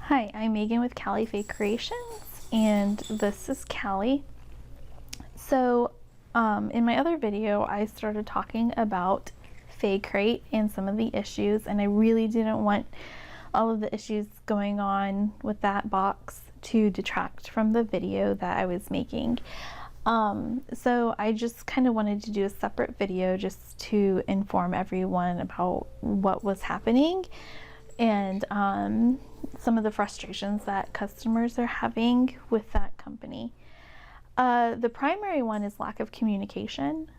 Hi, I'm Megan with Callie Fake Creations, and this is Callie. So, in my other video, I started talking about FaeCrate and some of the issues, and I really didn't want all of the issues going on with that box to detract from the video that I was making. So I just kind of wanted to do a separate video just to inform everyone about what was happening and some of the frustrations that customers are having with that company. The primary one is lack of communication.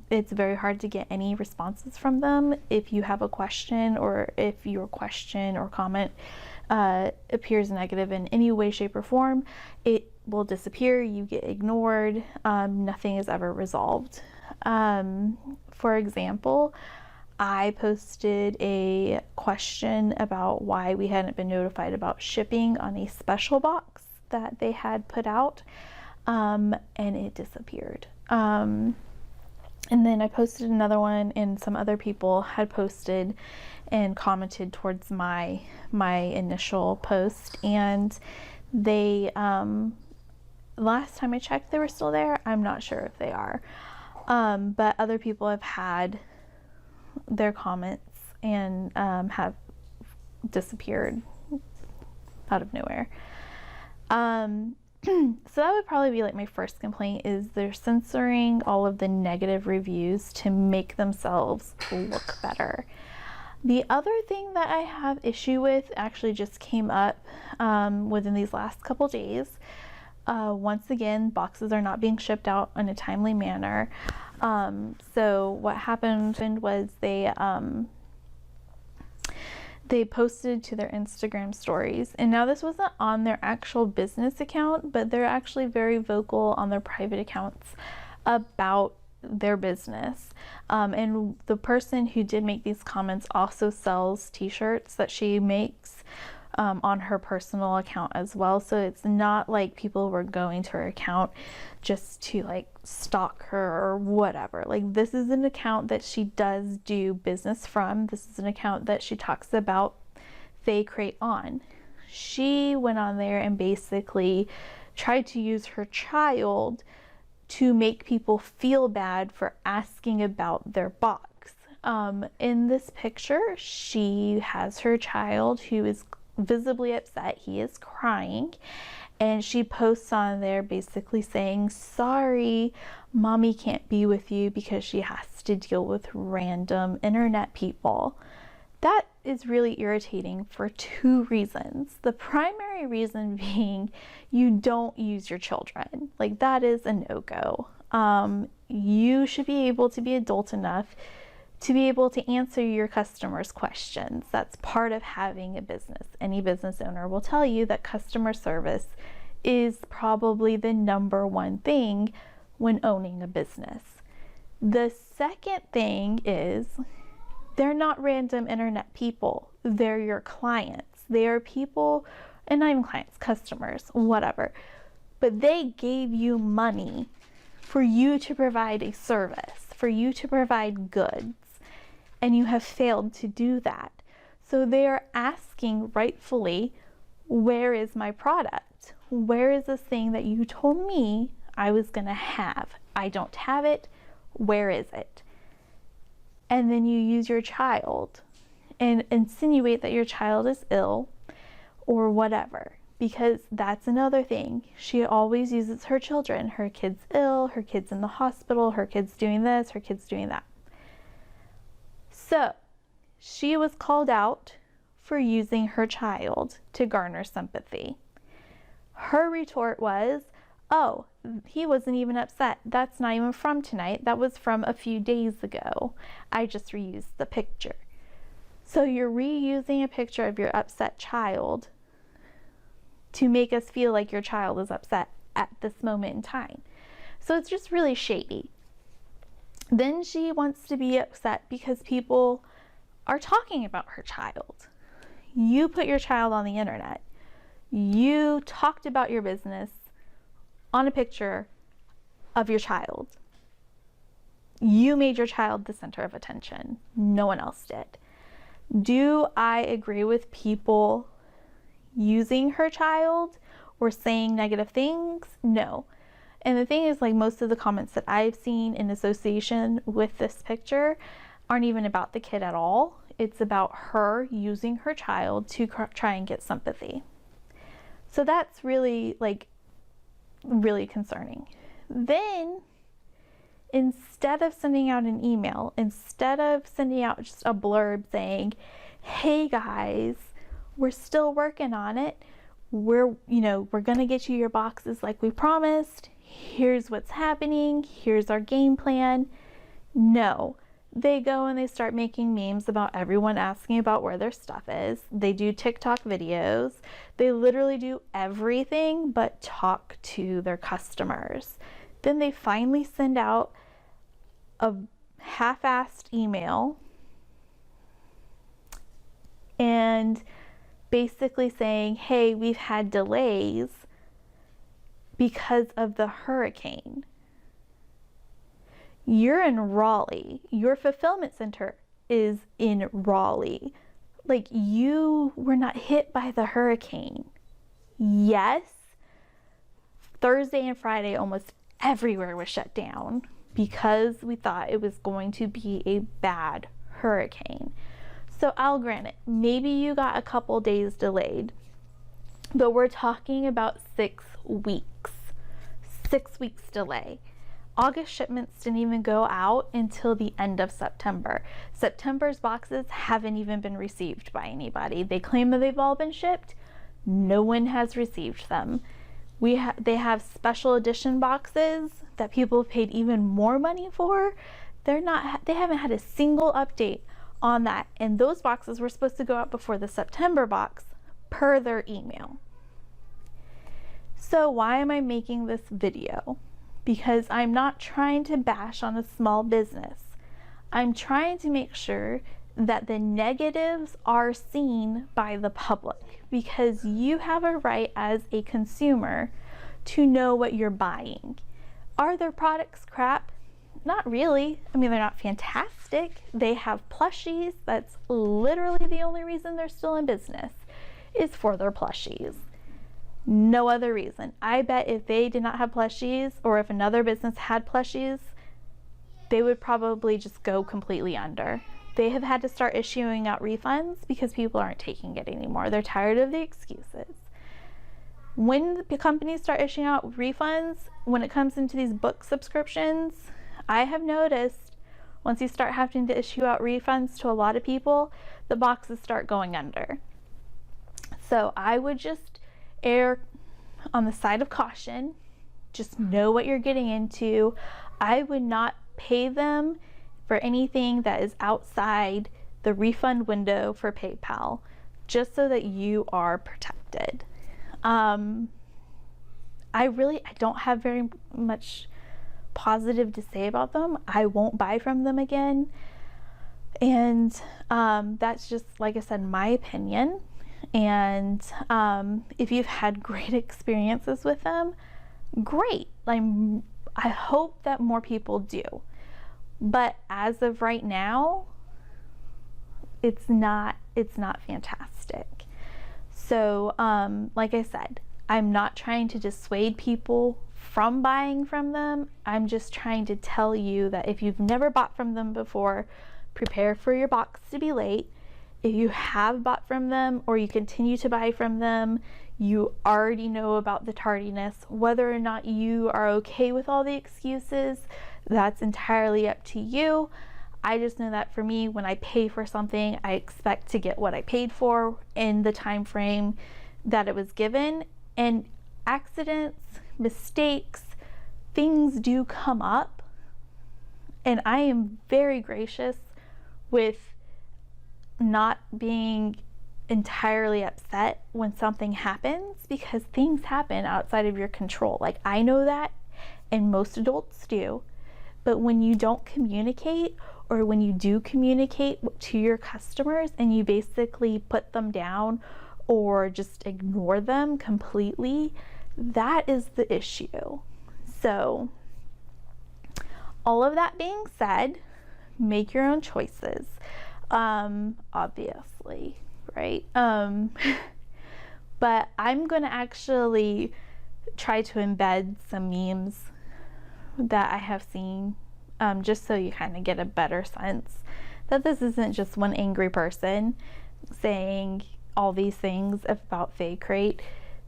It's very hard to get any responses from them. If you have a question, or if your question or comment appears negative in any way, shape, or form, it will disappear. You get ignored. Nothing is ever resolved. For example, I posted a question about why we hadn't been notified about shipping on a special box that they had put out, and it disappeared. And then I posted another one, and some other people had posted and commented towards my initial post, and they last time I checked, they were still there. I'm not sure if they are, but other people have had their comments and have disappeared out of nowhere. So that would probably be like my first complaint, is they're censoring all of the negative reviews to make themselves look better. The other thing that I have issue with actually just came up within these last couple days. Once again, boxes are not being shipped out in a timely manner. So what happened was they posted to their Instagram stories, and now this wasn't on their actual business account, but they're actually very vocal on their private accounts about their business. And the person who did make these comments also sells t-shirts that she makes on her personal account as well. So it's not like people were going to her account just to like stalk her or whatever. Like, this is an account that she does do business from. This is an account that she talks about FaeCrate on. She went on there and basically tried to use her child to make people feel bad for asking about their box. In this picture, she has her child who is visibly upset. He is crying, and she posts on there basically saying, "Sorry, mommy can't be with you because she has to deal with random internet people." That is really irritating for two reasons. The primary reason being, you don't use your children. Like, that is a no-go. You should be able to be adult enough to be able to answer your customers' questions. That's part of having a business. Any business owner will tell you that customer service is probably the #1 thing when owning a business. The second thing is, they're not random internet people. They're your clients. They are people, and not even clients, customers, whatever. But they gave you money for you to provide a service, for you to provide goods, and you have failed to do that. So they are asking rightfully, where is my product? Where is this thing that you told me I was gonna have? I don't have it. Where is it? And then you use your child and insinuate that your child is ill or whatever, because that's another thing. She always uses her children. Her kid's ill, her kid's in the hospital, her kid's doing this, her kid's doing that. So she was called out for using her child to garner sympathy. Her retort was, "Oh, he wasn't even upset. That's not even from tonight. That was from a few days ago. I just reused the picture." So you're reusing a picture of your upset child to make us feel like your child is upset at this moment in time. So it's just really shady. Then she wants to be upset because people are talking about her child. You put your child on the internet. You talked about your business on a picture of your child. You made your child the center of attention. No one else did. Do I agree with people using her child or saying negative things? No. And the thing is, like, most of the comments that I've seen in association with this picture aren't even about the kid at all. It's about her using her child to try and get sympathy. So that's really, like, really concerning. Then, instead of sending out an email, instead of sending out just a blurb saying, hey guys, we're still working on it. We're going to get you your boxes like we promised. Here's what's happening. Here's our game plan. No, they go and they start making memes about everyone asking about where their stuff is. They do TikTok videos. They literally do everything but talk to their customers. Then they finally send out a half-assed email and basically saying, hey, we've had delays because of the hurricane. You're in Raleigh. Your fulfillment center is in Raleigh. Like, you were not hit by the hurricane. Yes, Thursday and Friday almost everywhere was shut down because we thought it was going to be a bad hurricane. So I'll grant it, maybe you got a couple days delayed, but we're talking about 6 weeks. 6 weeks delay. August shipments didn't even go out until the end of September. September's boxes haven't even been received by anybody. They claim that they've all been shipped. No one has received them. They have special edition boxes that people have paid even more money for. They haven't had a single update on that. And those boxes were supposed to go out before the September box per their email. So why am I making this video? Because I'm not trying to bash on a small business. I'm trying to make sure that the negatives are seen by the public, because you have a right as a consumer to know what you're buying. Are their products crap? Not really. I mean, they're not fantastic. They have plushies. That's literally the only reason they're still in business, is for their plushies. No other reason. I bet if they did not have plushies, or if another business had plushies, they would probably just go completely under. They have had to start issuing out refunds because people aren't taking it anymore. They're tired of the excuses. When the companies start issuing out refunds, when it comes into these book subscriptions, I have noticed once you start having to issue out refunds to a lot of people, the boxes start going under. So I would just err on the side of caution. Just know what you're getting into. I would not pay them for anything that is outside the refund window for PayPal, just so that you are protected. I don't have very much positive to say about them. I won't buy from them again. And that's just, like I said, my opinion. And if you've had great experiences with them, great. I hope that more people do. But as of right now, it's not fantastic. So like I said, I'm not trying to dissuade people from buying from them. I'm just trying to tell you that if you've never bought from them before, prepare for your box to be late. If you have bought from them or you continue to buy from them, you already know about the tardiness. Whether or not you are okay with all the excuses, that's entirely up to you. I just know that for me, when I pay for something, I expect to get what I paid for in the time frame that it was given. And accidents, mistakes, things do come up. And I am very gracious with not being entirely upset when something happens, because things happen outside of your control. Like, I know that, and most adults do. But when you don't communicate, or when you do communicate to your customers and you basically put them down or just ignore them completely, that is the issue. So, all of that being said, make your own choices. Obviously, right? But I'm going to actually try to embed some memes that I have seen, just so you kind of get a better sense that this isn't just one angry person saying all these things about FaeCrate.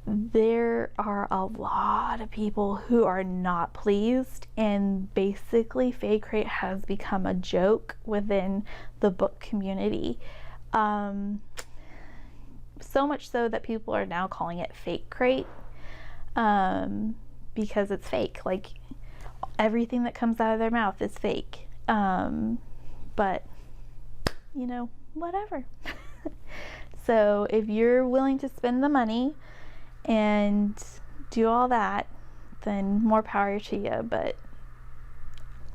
There are a lot of people who are not pleased, and basically FaeCrate has become a joke within the book community. So much so that people are now calling it FaeCrate, because it's fake. Like, everything that comes out of their mouth is fake. But, you know, whatever. So if you're willing to spend the money and do all that, then more power to you. But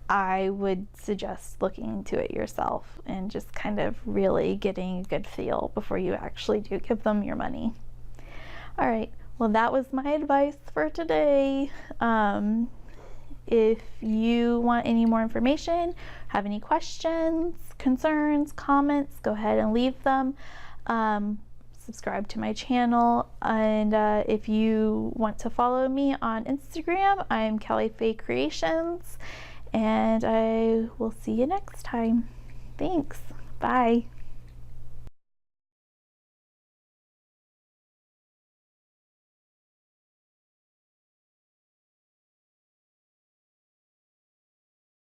I would suggest looking into it yourself and just kind of really getting a good feel before you actually do give them your money. All right, well, that was my advice for today. If you want any more information, have any questions, concerns, comments, go ahead and leave them. Subscribe to my channel, and if you want to follow me on Instagram, I'm Kelly Fae Creations, and I will see you next time. Thanks. Bye.